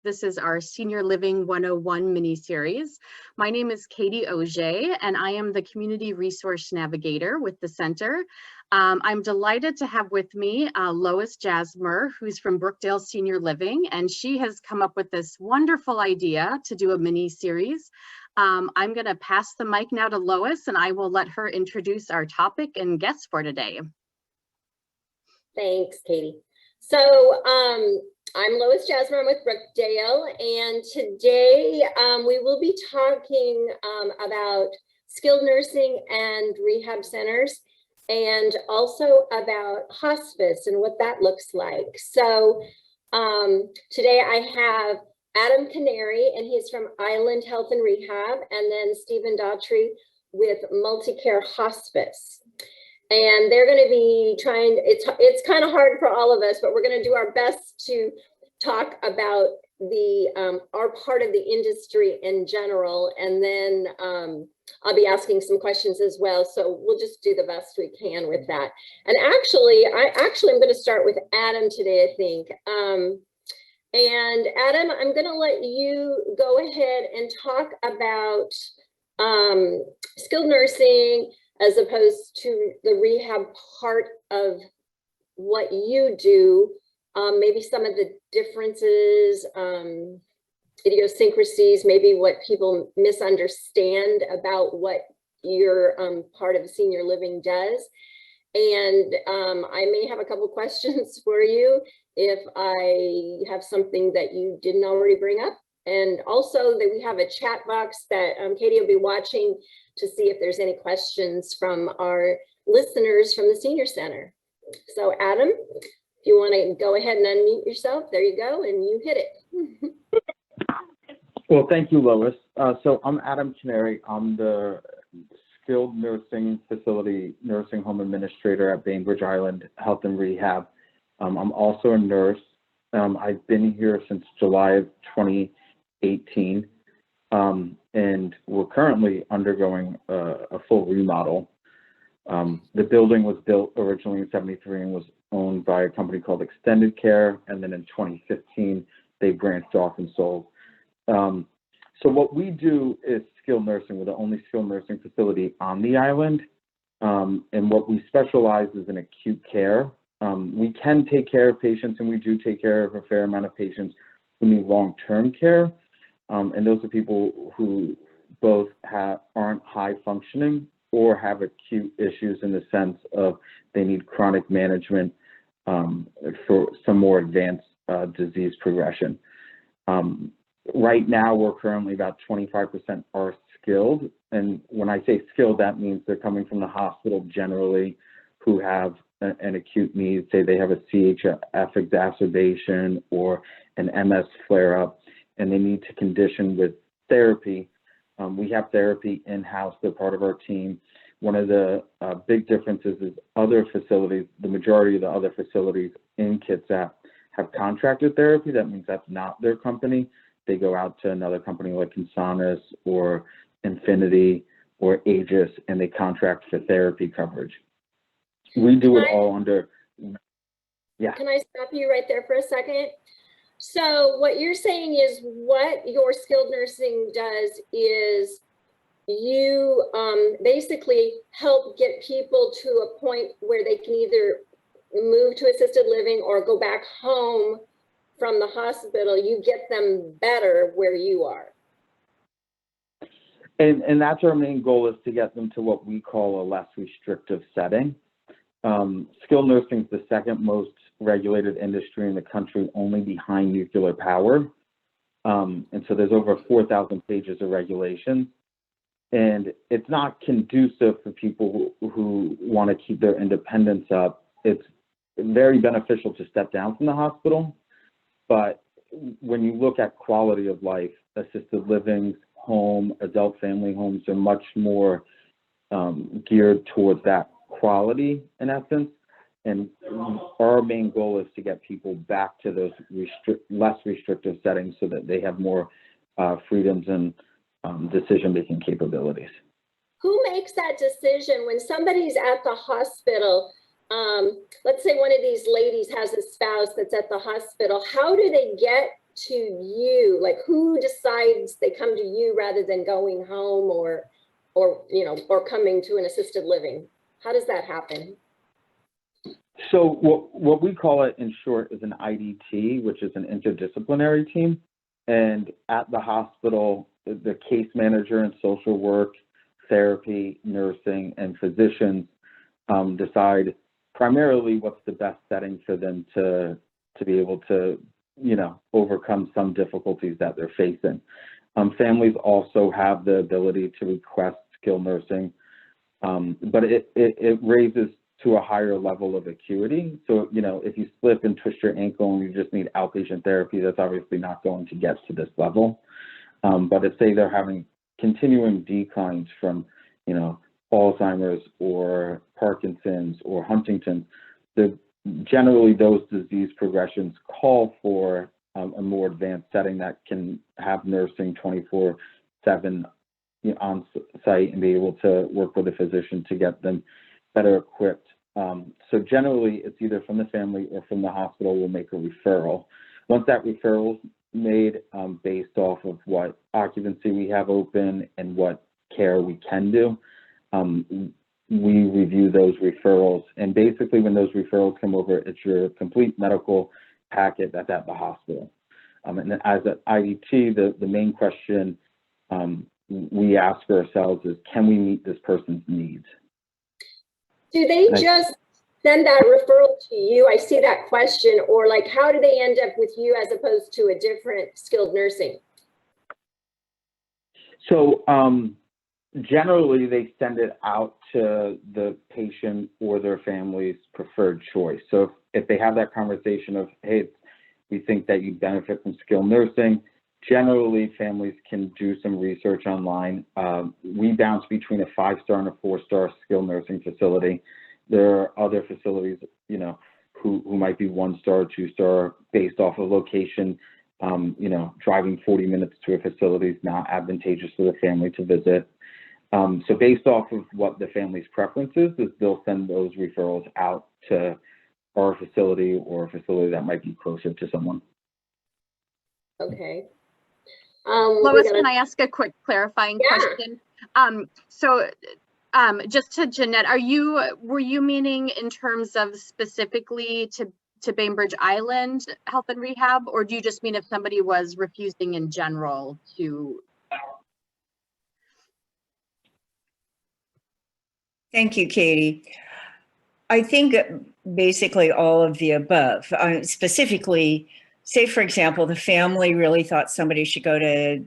This is our Senior Living 101 mini-series. My name is Katie Auger, and I am the Community Resource Navigator with the Center. I'm delighted to have with me Lois Jasmer, who's from Brookdale Senior Living, and she has come up with this wonderful idea to do a mini-series. I'm going to pass the mic now to Lois, and I will let her introduce our topic and guests for today. Thanks, Katie. So I'm Lois Jasmer with Brookdale, and today we will be talking about skilled nursing and rehab centers, and also about hospice and what that looks like. So today I have Adam Canary, and he's from Island Health and Rehab, and then Stephen Doherty with Multicare Hospice. And they're going to be trying, it's kind of hard for all of us, but we're going to do our best to talk about the our part of the industry in general, and then I'll be asking some questions as well. So we'll just do the best we can with that. And actually, I'm going to start with Adam today, I think. And Adam, I'm going to let you go ahead and talk about skilled nursing as opposed to the rehab part of what you do, maybe some of the differences, idiosyncrasies, maybe what people misunderstand about what your part of senior living does. And I may have a couple questions for you if I have something that you didn't already bring up. And also that we have a chat box that Katie will be watching to see if there's any questions from our listeners from the Senior Center. So Adam, if you want to go ahead and unmute yourself, there you go, and you hit it. Well, thank you, Lois. So I'm Adam Canary. I'm the skilled nursing facility nursing home administrator at Bainbridge Island Health and Rehab. I'm also a nurse. I've been here since July of 2018, and we're currently undergoing a full remodel. The building was built originally in '73 and was owned by a company called Extended Care, and then in 2015 they branched off and sold. So what we do is skilled nursing. We're the only skilled nursing facility on the island, and what we specialize is in acute care. We can take care of patients, and we do take care of a fair amount of patients who need long-term care, and those are people who both aren't high functioning or have acute issues in the sense of they need chronic management for some more advanced disease progression. Right now, we're currently about 25% are skilled. And when I say skilled, that means they're coming from the hospital generally who have an acute need, say they have a CHF exacerbation or an MS flare-up, and they need to condition with therapy. We have therapy in-house, they're part of our team. One of the big differences is other facilities, the majority of the other facilities in Kitsap have contracted therapy. That means that's not their company. They go out to another company like Insanis or Infinity or Aegis, and they contract for therapy coverage. We do it all under, yeah. Can I stop you right there for a second? So what you're saying is what your skilled nursing does is you basically help get people to a point where they can either move to assisted living or go back home from the hospital. You get them better where you are. And that's our main goal, is to get them to what we call a less restrictive setting. Skilled nursing is the second most regulated industry in the country, only behind nuclear power. And so there's over 4,000 pages of regulations. And it's not conducive for people who want to keep their independence up. It's very beneficial to step down from the hospital. But when you look at quality of life, assisted living, home, adult family homes are much more geared towards that quality in essence. And our main goal is to get people back to those less restrictive settings so that they have more freedoms and decision-making capabilities. Who makes that decision when somebody's at the hospital? Let's say one of these ladies has a spouse that's at the hospital. How do they get to you? Like, who decides they come to you rather than going home or coming to an assisted living? How does that happen? So what we call it in short is an IDT, which is an interdisciplinary team. And at the hospital, the case manager and social work, therapy, nursing, and physicians decide primarily what's the best setting for them to be able to, overcome some difficulties that they're facing. Families also have the ability to request skilled nursing, but it raises to a higher level of acuity. So, if you slip and twist your ankle and you just need outpatient therapy, that's obviously not going to get to this level. But if, say, they're having continuing declines from, Alzheimer's or Parkinson's or Huntington's, generally those disease progressions call for a more advanced setting that can have nursing 24/7 on site and be able to work with a physician to get them better equipped. So generally, it's either from the family or from the hospital will make a referral. Once that referral is made based off of what occupancy we have open and what care we can do, we review those referrals. And basically, when those referrals come over, it's your complete medical packet that's at the hospital. And as an IDT, the main question we ask ourselves is, can we meet this person's needs? Do they just send that referral to you? I see that question. Or like, how do they end up with you as opposed to a different skilled nursing? So generally, they send it out to the patient or their family's preferred choice. So if they have that conversation of, hey, we think that you benefit from skilled nursing, generally families can do some research online. We bounce between a 5-star and a 4-star skilled nursing facility. There are other facilities, who might be 1-star, 2-star based off of location. Driving 40 minutes to a facility is not advantageous for the family to visit. So based off of what the family's preferences is, they'll send those referrals out to our facility or a facility that might be closer to someone. Okay. Lois, can I ask a quick clarifying question? Just to Jeanette, were you meaning in terms of specifically to Bainbridge Island Health and Rehab, or do you just mean if somebody was refusing in general to? Thank you, Katie. I think basically all of the above. Specifically, say, for example, the family really thought somebody should go to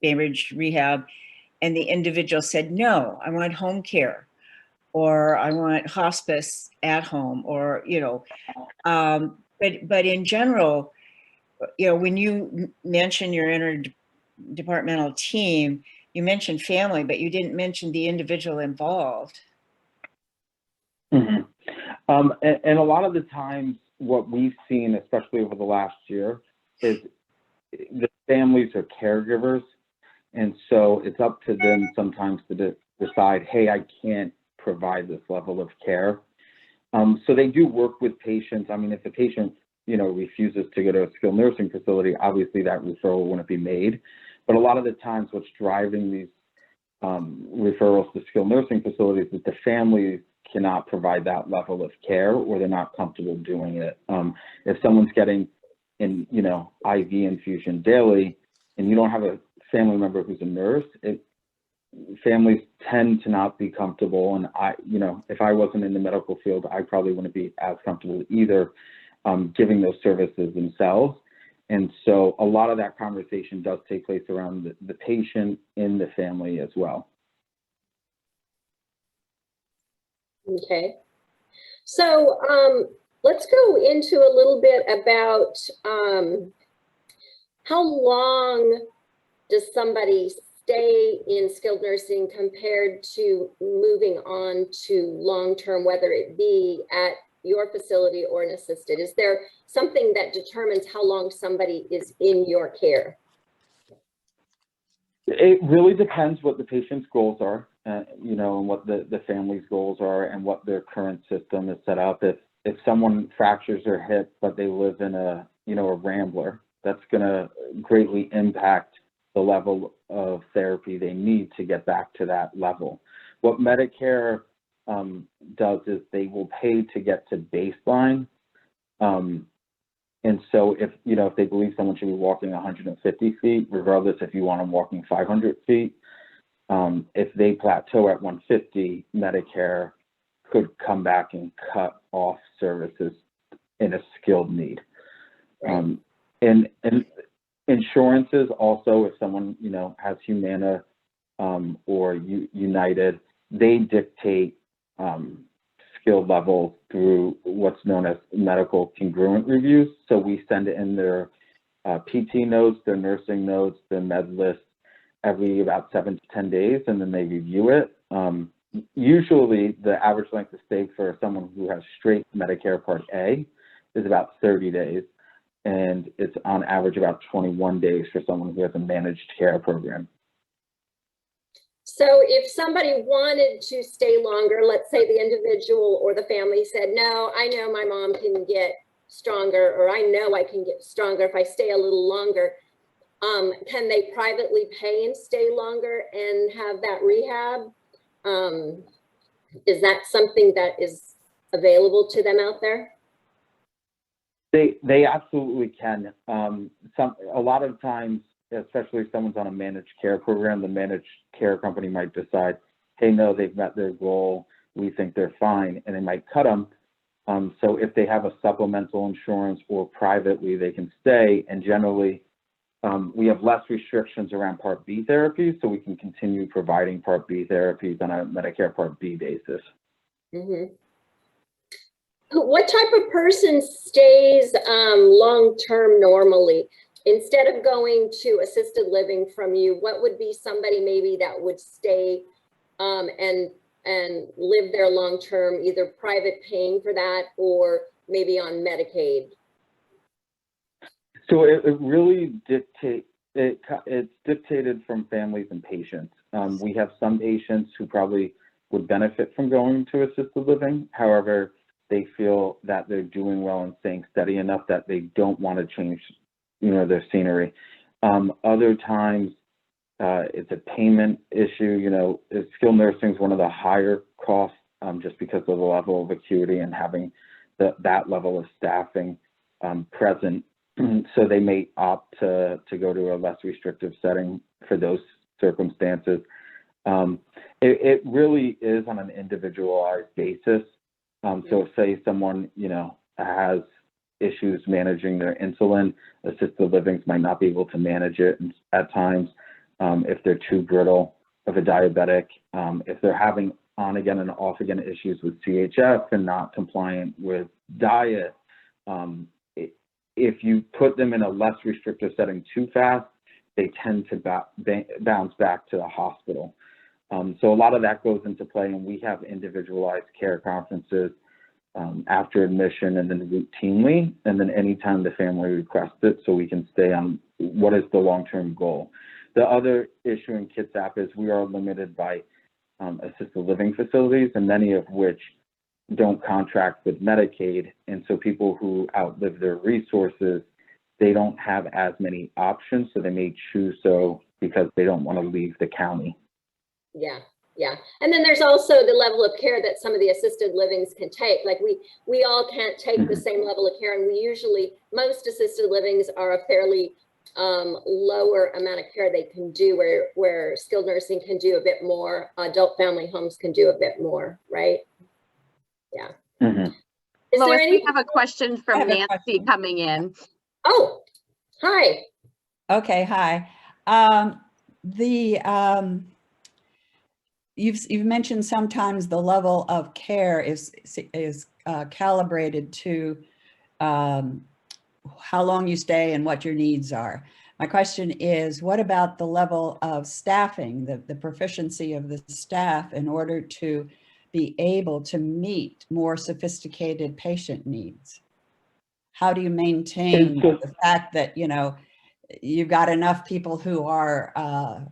Bainbridge Rehab, and the individual said, no, I want home care, or I want hospice at home, or, but in general, when you mention your interdepartmental team, you mentioned family, but you didn't mention the individual involved. Mm-hmm. And a lot of the times what we've seen, especially over the last year, is the families are caregivers. And so it's up to them sometimes to decide, hey, I can't provide this level of care. So they do work with patients. I mean, if the patient, refuses to go to a skilled nursing facility, obviously that referral wouldn't be made. But a lot of the times what's driving these referrals to skilled nursing facilities is the families cannot provide that level of care, or they're not comfortable doing it. If someone's getting an, IV infusion daily, and you don't have a family member who's a nurse, families tend to not be comfortable. And if I wasn't in the medical field, I probably wouldn't be as comfortable either giving those services themselves. And so a lot of that conversation does take place around the patient in the family as well. Okay. So let's go into a little bit about how long does somebody stay in skilled nursing compared to moving on to long-term, whether it be at your facility or an assisted? Is there something that determines how long somebody is in your care? It really depends what the patient's goals are, and what the family's goals are and what their current system is set up. If someone fractures their hip, but they live in a Rambler, that's going to greatly impact the level of therapy they need to get back to that level. What Medicare does is they will pay to get to baseline. And so if they believe someone should be walking 150 feet, regardless if you want them walking 500 feet, if they plateau at 150, Medicare could come back and cut off services in a skilled need. Right. And insurances also, if someone, has Humana or United, they dictate skill levels through what's known as medical congruent reviews. So we send in their PT notes, their nursing notes, their med list every about 7 to 10 days, and then they review it. Usually the average length of stay for someone who has straight Medicare Part A is about 30 days. And it's on average about 21 days for someone who has a managed care program. So if somebody wanted to stay longer, let's say the individual or the family said, no, I know my mom can get stronger, or I know I can get stronger if I stay a little longer, can they privately pay and stay longer and have that rehab? Is that something that is available to them out there? They absolutely can. A lot of times, especially if someone's on a managed care program, the managed care company might decide, hey, no, they've met their goal, we think they're fine, and they might cut them. So if they have a supplemental insurance or privately, they can stay. And generally, we have less restrictions around Part B therapies, so we can continue providing Part B therapies on a Medicare Part B basis. Mm-hmm. What type of person stays long-term normally? Instead of going to assisted living from you, what would be somebody maybe that would stay and live there long-term, either private paying for that or maybe on Medicaid? So it really it's dictated from families and patients. We have some patients who probably would benefit from going to assisted living. However, they feel that they're doing well and staying steady enough that they don't want to change, their scenery. Other times, it's a payment issue. Skilled nursing is one of the higher costs just because of the level of acuity and having that level of staffing present. So they may opt to go to a less restrictive setting for those circumstances. It really is on an individualized basis. So say someone, has issues managing their insulin, assisted livings might not be able to manage it at times if they're too brittle of a diabetic, if they're having on again and off again issues with CHF and not compliant with diet. If you put them in a less restrictive setting too fast, they tend to bounce back to the hospital. So a lot of that goes into play, and we have individualized care conferences after admission and then routinely, and then anytime the family requests it, so we can stay on what is the long-term goal. The other issue in Kitsap is we are limited by assisted living facilities, and many of which don't contract with Medicaid, and so people who outlive their resources, they don't have as many options, so they may choose so because they don't want to leave the county. Yeah. Yeah. And then there's also the level of care that some of the assisted livings can take. Like we all can't take the same level of care. And most assisted livings are a fairly lower amount of care they can do, where skilled nursing can do a bit more, adult family homes can do a bit more, right? Yeah. Mm-hmm. Lois, we have a question from Nancy coming in. Oh, hi. Okay, hi. You've mentioned sometimes the level of care is calibrated to how long you stay and what your needs are. My question is, what about the level of staffing, the proficiency of the staff in order to be able to meet more sophisticated patient needs? How do you maintain the fact that, you've got enough people who are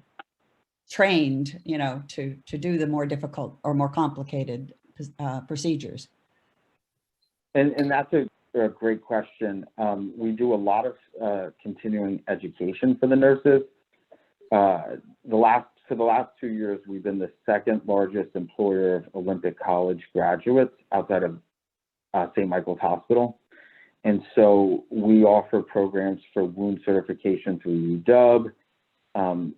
trained, to do the more difficult or more complicated procedures? And that's a great question. We do a lot of continuing education for the nurses. For the last 2 years, we've been the second largest employer of Olympic College graduates outside of St. Michael's Hospital. And so we offer programs for wound certification through UW.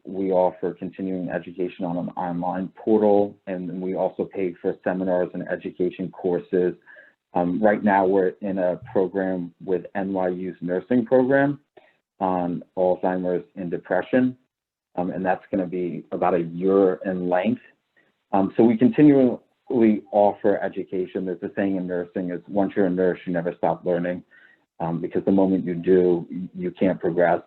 We offer continuing education on an online portal, and we also pay for seminars and education courses. Right now, we're in a program with NYU's nursing program on Alzheimer's and depression, and that's going to be about a year in length. So we continually offer education. There's a saying in nursing is, once you're a nurse, you never stop learning, because the moment you do, you can't progress.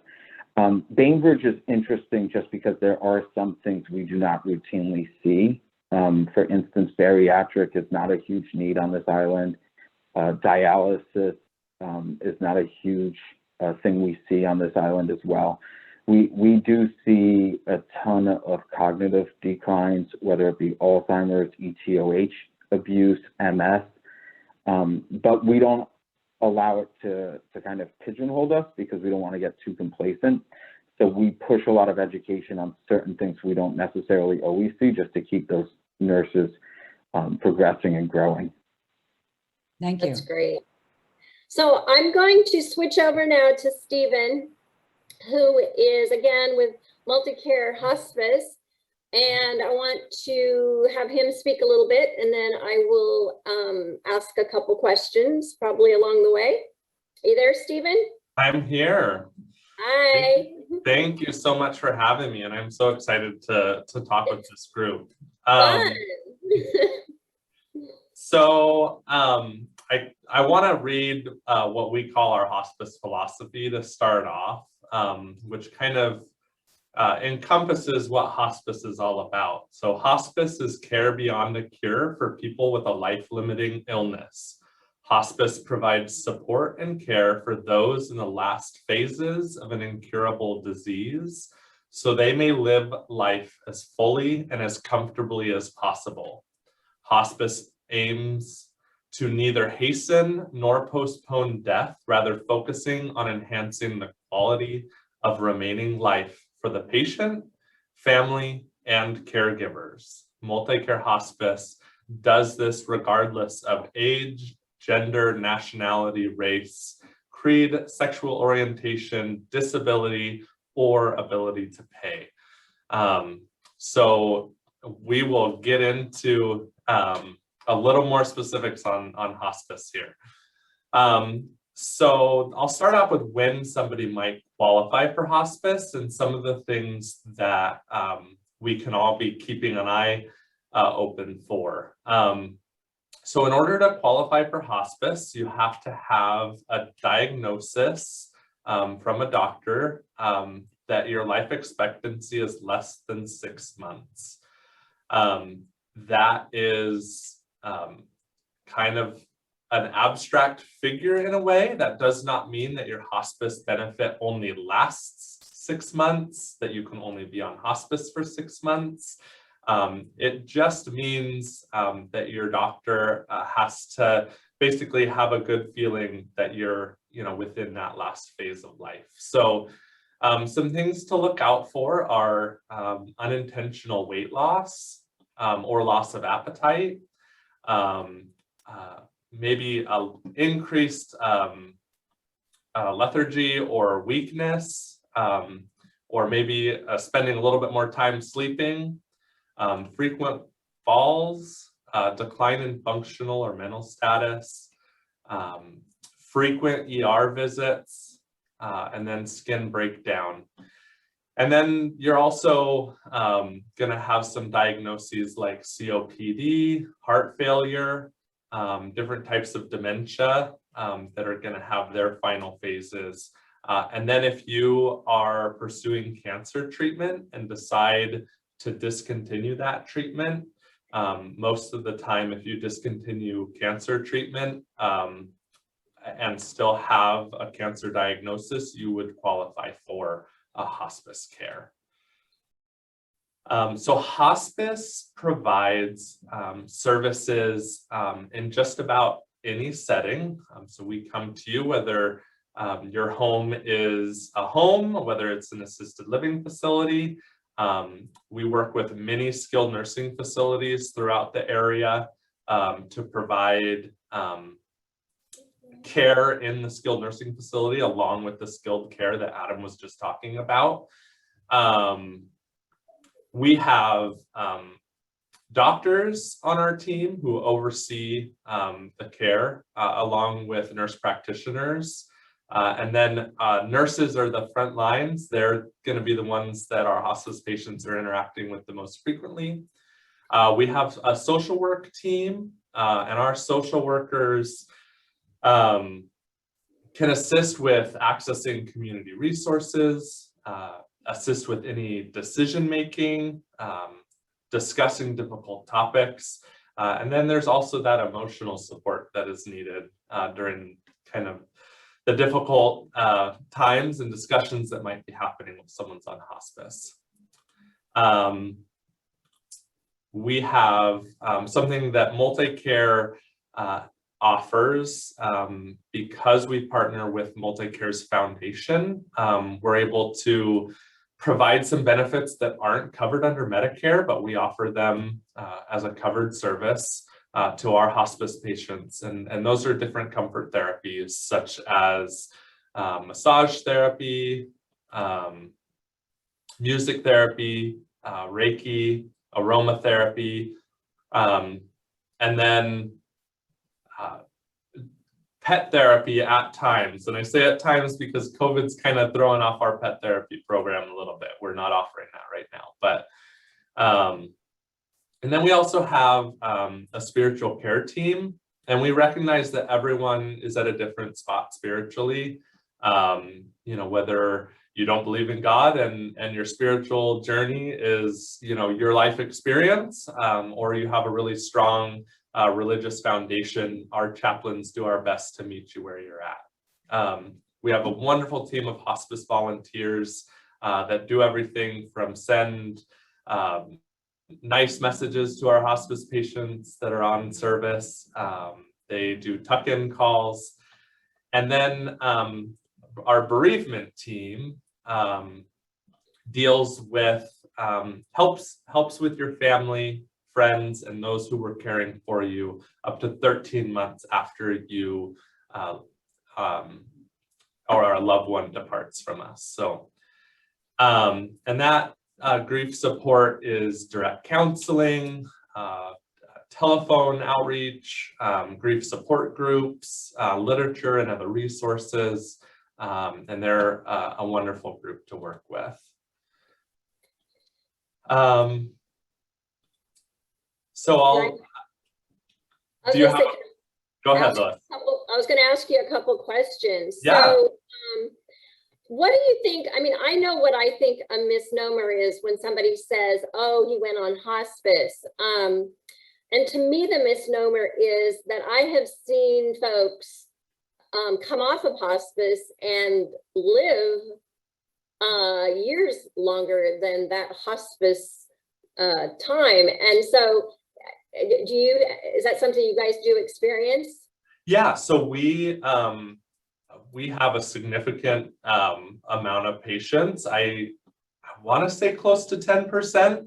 Bainbridge is interesting just because there are some things we do not routinely see. For instance, bariatric is not a huge need on this island. Dialysis is not a huge thing we see on this island as well. We do see a ton of cognitive declines, whether it be Alzheimer's, ETOH abuse, MS, but we don't allow it to kind of pigeonhole us because we don't want to get too complacent. So we push a lot of education on certain things we don't necessarily always see, just to keep those nurses progressing and growing. Thank you. That's great. So I'm going to switch over now to Stephen, who is again with Multicare Hospice. And I want to have him speak a little bit, and then I will ask a couple questions probably along the way. Are you there, Stephen? I'm here. Hi. Thank you so much for having me, and I'm so excited to talk with this group. Fun. So I want to read what we call our hospice philosophy to start off, which kind of encompasses what hospice is all about. So hospice is care beyond a cure for people with a life-limiting illness. Hospice provides support and care for those in the last phases of an incurable disease, so they may live life as fully and as comfortably as possible. Hospice aims to neither hasten nor postpone death, rather focusing on enhancing the quality of remaining life for the patient, family, and caregivers. Multicare Hospice does this regardless of age, gender, nationality, race, creed, sexual orientation, disability, or ability to pay. So we will get into a little more specifics on hospice here. So I'll start off with when somebody might qualify for hospice and some of the things that we can all be keeping an eye open for. So in order to qualify for hospice, you have to have a diagnosis from a doctor that your life expectancy is less than 6 months. That is kind of an abstract figure in a way. That does not mean that your hospice benefit only lasts 6 months, that you can only be on hospice for 6 months. It just means that your doctor has to basically have a good feeling that you're, within that last phase of life. So some things to look out for are unintentional weight loss or loss of appetite, maybe increased lethargy or weakness, or maybe spending a little bit more time sleeping, frequent falls, decline in functional or mental status, frequent ER visits, and then skin breakdown. And then you're also going to have some diagnoses like COPD, heart failure, different types of dementia that are going to have their final phases. And then if you are pursuing cancer treatment and decide to discontinue that treatment, most of the time, if you discontinue cancer treatment and still have a cancer diagnosis, you would qualify for a hospice care. So hospice provides services in just about any setting. So we come to you whether your home is a home, whether it's an assisted living facility. We work with many skilled nursing facilities throughout the area to provide care in the skilled nursing facility, along with the skilled care that Adam was just talking about. We have doctors on our team who oversee the care along with nurse practitioners. And then nurses are the front lines. They're going to be the ones that our hospice patients are interacting with the most frequently. We have a social work team, and our social workers can assist with accessing community resources, assist with any decision making, discussing difficult topics. And then there's also that emotional support that is needed during kind of the difficult times and discussions that might be happening when someone's on hospice. We have something that Multicare offers. Because we partner with Multicare's foundation, we're able to provide some benefits that aren't covered under Medicare, but we offer them as a covered service to our hospice patients. And those are different comfort therapies, such as massage therapy, music therapy, Reiki, aromatherapy, and then pet therapy at times. And I say at times because COVID's kind of throwing off our pet therapy program a little bit. We're not offering that right now, but and then we also have a spiritual care team, and we recognize that everyone is at a different spot spiritually. You know, whether you don't believe in God and your spiritual journey is, you know, your life experience, or you have a really strong religious foundation, our chaplains do our best to meet you where you're at. We have a wonderful team of hospice volunteers that do everything from send nice messages to our hospice patients that are on service. They do tuck-in calls. And then our bereavement team deals with, helps with your family, friends, and those who were caring for you up to 13 months after you or a loved one departs from us. So, and that grief support is direct counseling, telephone outreach, grief support groups, literature and other resources, and they're a wonderful group to work with. So go ahead, Lois. I was going to ask you a couple questions. Yeah. So, what do you think? I mean, I know what I think a misnomer is when somebody says, "Oh, he went on hospice." And to me, the misnomer is that I have seen folks come off of hospice and live years longer than that hospice time. And so, is that something you guys do experience? Yeah, so we have a significant amount of patients. I want to say close to 10%.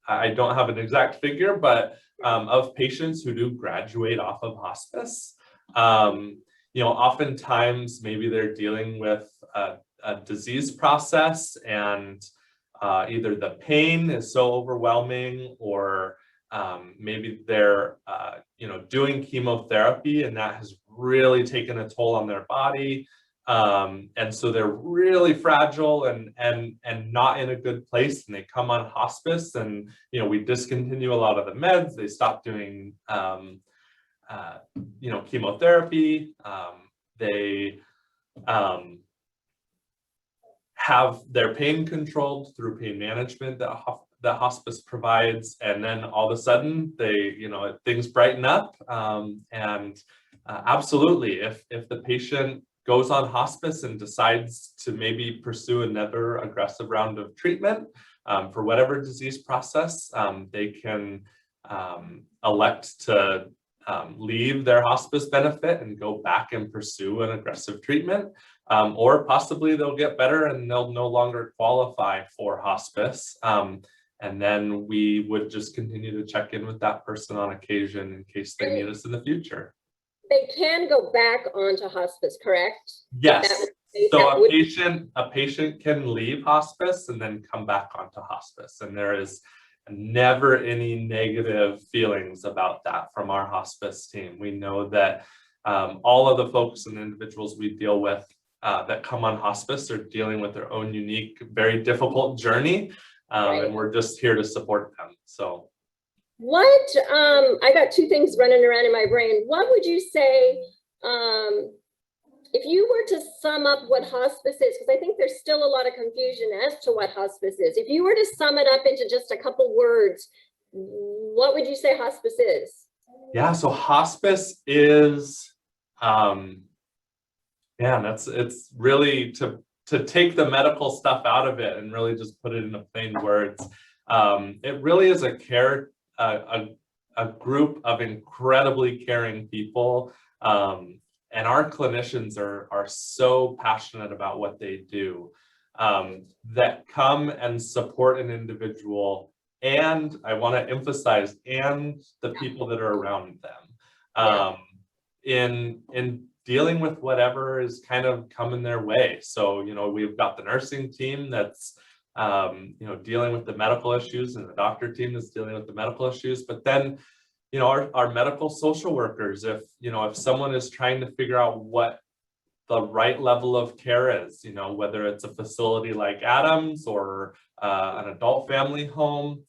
I don't have an exact figure, but of patients who do graduate off of hospice. You know, oftentimes maybe they're dealing with a disease process, and either the pain is so overwhelming, or maybe they're you know, doing chemotherapy, and that has really taken a toll on their body, and so they're really fragile and not in a good place, and they come on hospice, and you know, we discontinue a lot of the meds. They stop doing you know, chemotherapy. They have their pain controlled through pain management that hospice provides, and then all of a sudden they, you know, things brighten up. And absolutely, if the patient goes on hospice and decides to maybe pursue another aggressive round of treatment for whatever disease process, they can elect to leave their hospice benefit and go back and pursue an aggressive treatment, or possibly they'll get better and they'll no longer qualify for hospice. And then we would just continue to check in with that person on occasion in case they need us in the future. They can go back onto hospice, correct? Yes. So a patient can leave hospice and then come back onto hospice. And there is never any negative feelings about that from our hospice team. We know that all of the folks and individuals we deal with that come on hospice are dealing with their own unique, very difficult journey. And we're just here to support them. So what, I got two things running around in my brain. What would you say, if you were to sum up what hospice is, because I think there's still a lot of confusion as to what hospice is. If you were to sum it up into just a couple words, what would you say hospice is? Yeah, so hospice is, it's really to take the medical stuff out of it and really just put it into plain words. It really is a group of incredibly caring people. And our clinicians are so passionate about what they do, that come and support an individual. And I want to emphasize, and the people that are around them, in dealing with whatever is kind of coming their way. So, we've got the nursing team that's, dealing with the medical issues, and the doctor team that's dealing with the medical issues. But then, our medical social workers, if someone is trying to figure out what the right level of care is, whether it's a facility like Adams or an adult family home,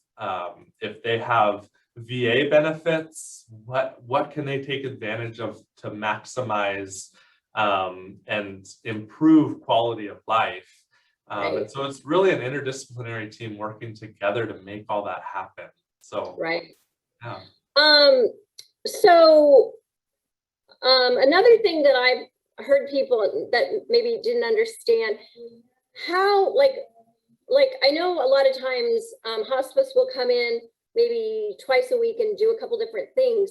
if they have VA benefits, what can they take advantage of to maximize and improve quality of life? And so it's really an interdisciplinary team working together to make all that happen. So yeah. Another thing that I've heard people that maybe didn't understand, how like I know a lot of times hospice will come in maybe twice a week and do a couple different things.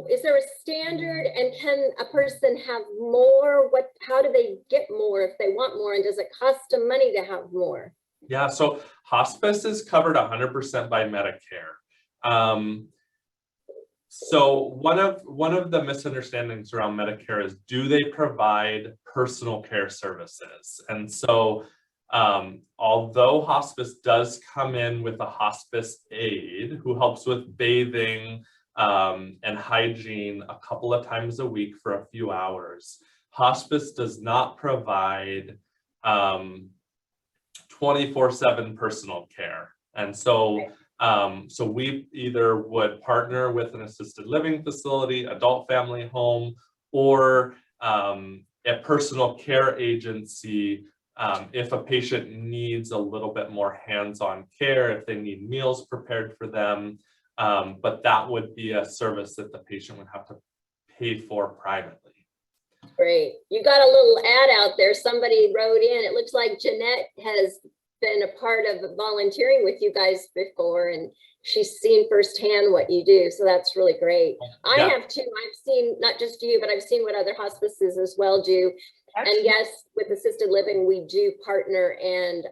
Is there a standard, and can a person have more? How do they get more if they want more, and does it cost them money to have more? Yeah, so hospice is covered 100% by Medicare. So one of the misunderstandings around Medicare is, do they provide personal care services? And so although hospice does come in with a hospice aide who helps with bathing and hygiene a couple of times a week for a few hours, hospice does not provide 24/7 personal care. And so so we either would partner with an assisted living facility, adult family home, or a personal care agency if a patient needs a little bit more hands-on care, if they need meals prepared for them. But that would be a service that the patient would have to pay for privately. Great. You got a little ad out there. Somebody wrote in. It looks like Jeanette has been a part of volunteering with you guys before, and she's seen firsthand what you do. So that's really great. I have too. I've seen not just you, but I've seen what other hospices as well do. And yes, with assisted living, we do partner and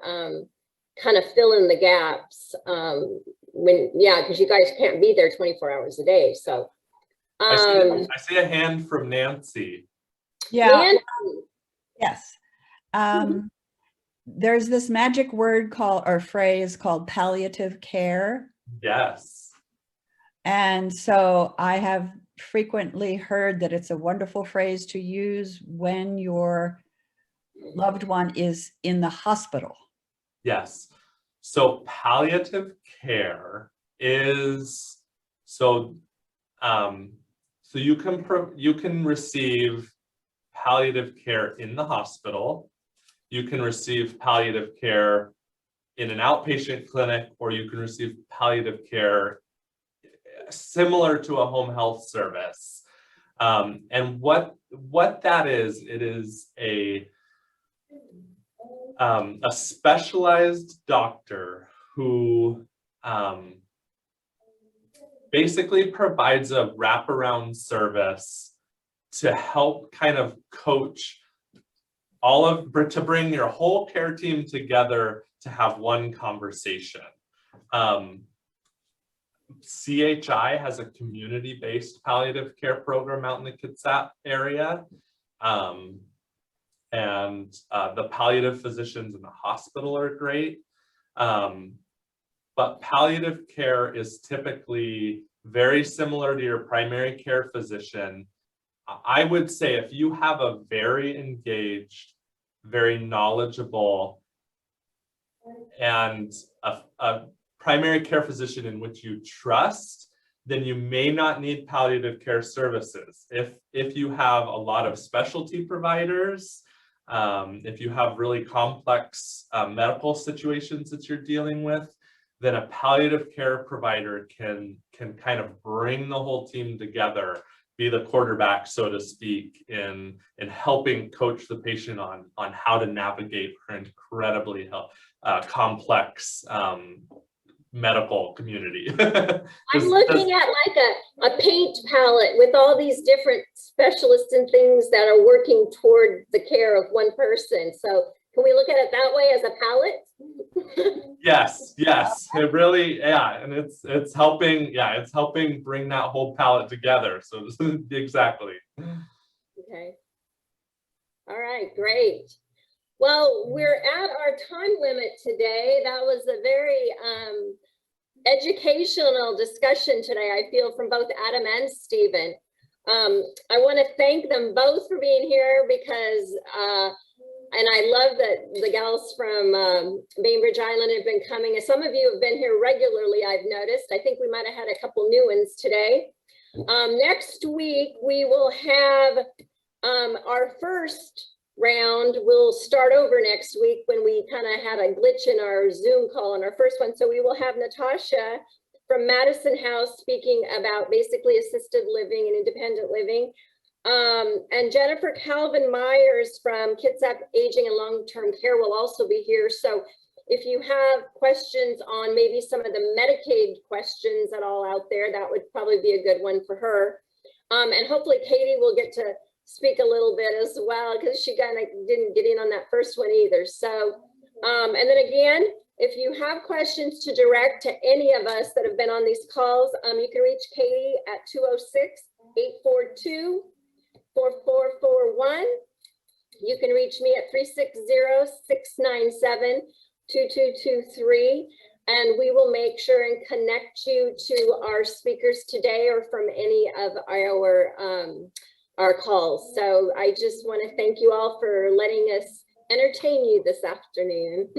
kind of fill in the gaps because you guys can't be there 24 hours a day. So I see a hand from Nancy. Yeah. Nancy. Yes. There's this magic word phrase called palliative care. Yes. And so I have frequently heard that it's a wonderful phrase to use when your loved one is in the hospital. Yes. So palliative care is so you can receive palliative care in the hospital. You can receive palliative care in an outpatient clinic, or you can receive palliative care similar to a home health service. And what that is, it is a specialized doctor who basically provides a wraparound service to help kind of coach to bring your whole care team together to have one conversation. CHI has a community-based palliative care program out in the Kitsap area. And the palliative physicians in the hospital are great. But palliative care is typically very similar to your primary care physician. I would say if you have a very engaged, very knowledgeable, and a primary care physician in which you trust, then you may not need palliative care services. If you have a lot of specialty providers, if you have really complex medical situations that you're dealing with, then a palliative care provider can kind of bring the whole team together, be the quarterback, so to speak, in helping coach the patient on how to navigate her incredibly complex medical community. I'm looking at like a paint palette with all these different specialists and things that are working toward the care of one person. So can we look at it that way, as a palette? Yes, it really, yeah, and it's helping bring that whole palette together. So exactly. Okay. All right, great. Well, we're at our time limit today. That was a very educational discussion today, I feel, from both Adam and Stephen. I want to thank them both for being here, because and I love that the gals from Bainbridge Island have been coming. And some of you have been here regularly, I've noticed. I think we might have had a couple new ones today. Next week, we will have our first round. We'll start over next week when we kind of had a glitch in our Zoom call on our first one. So we will have Natasha from Madison House speaking about basically assisted living and independent living. And Jennifer Calvin Myers from Kitsap Aging and Long-Term Care will also be here. So if you have questions on maybe some of the Medicaid questions at all out there, that would probably be a good one for her. And hopefully Katie will get to speak a little bit as well, because she kind of didn't get in on that first one either. So, and then again, if you have questions to direct to any of us that have been on these calls, you can reach Katie at 206-842-4441. You can reach me at 360-697-2223, and we will make sure and connect you to our speakers today or from any of our calls. So I just want to thank you all for letting us entertain you this afternoon.